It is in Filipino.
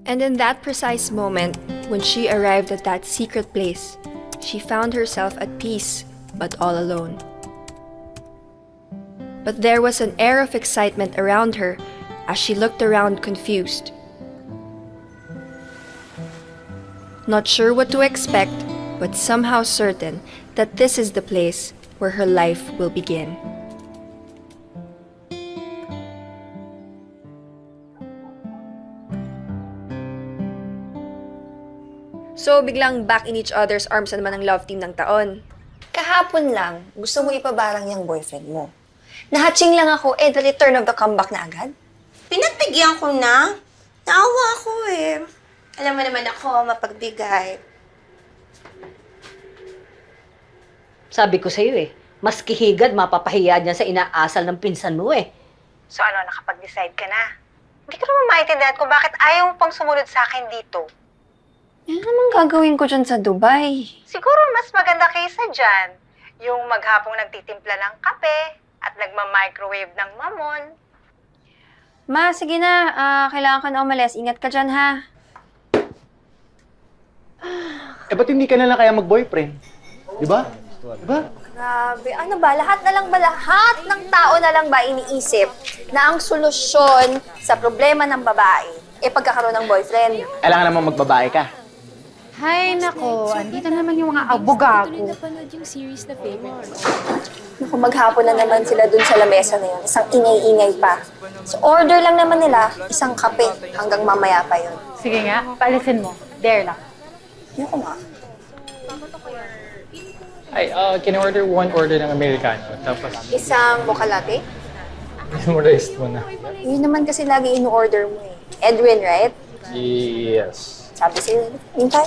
And in that precise moment, when she arrived at that secret place, she found herself at peace, but all alone. But there was an air of excitement around her as she looked around confused. Not sure what to expect, but somehow certain that this is the place where her life will begin. So, biglang back in each other's arms na naman ang love team ng taon. Kahapon lang, gusto mo ipabarang yung boyfriend mo. Nahatching lang ako, the return of the comeback na agad. Pinagbigyan ko na. Naawa ako eh. Alam mo naman ako, mapagbigay. Sabi ko sa'yo mas kihigad mapapahiya niya sa inaasal ng pinsan mo So ano, nakapag-decide ka na? Hindi ko naman maintindihan kung bakit ayaw mo pang sumunod sa akin dito. Ano naman gagawin ko dyan sa Dubai? Siguro mas maganda kaysa dyan. Yung maghapong nagtitimpla ng kape at nagma-microwave ng mamon. Ma, sige na. Kailangan ka na umalis. Ingat ka dyan, ha? Ba't hindi ka na lang kaya mag-boyfriend? Diba? Diba? Grabe. Ano ba? Lahat ng tao na lang ba iniisip na ang solusyon sa problema ng babae pagkakaroon ng boyfriend? Kailangan naman magbabae ka. Hay nako, andito naman yung mga abogago. Naku, maghapon na naman sila dun sa lamesa na yun. Isang ingay-ingay pa. So order lang naman nila, isang kape hanggang mamaya pa yun. Sige nga, paalisin mo. Dare lang. Naku nga. Ay, can I order one order ng Americano? Tapos, Isang mocha latte? memorize mo na. Yun naman kasi lagi in-order mo eh. Edwin, right? Yes. Sabi sa'yo, hintay.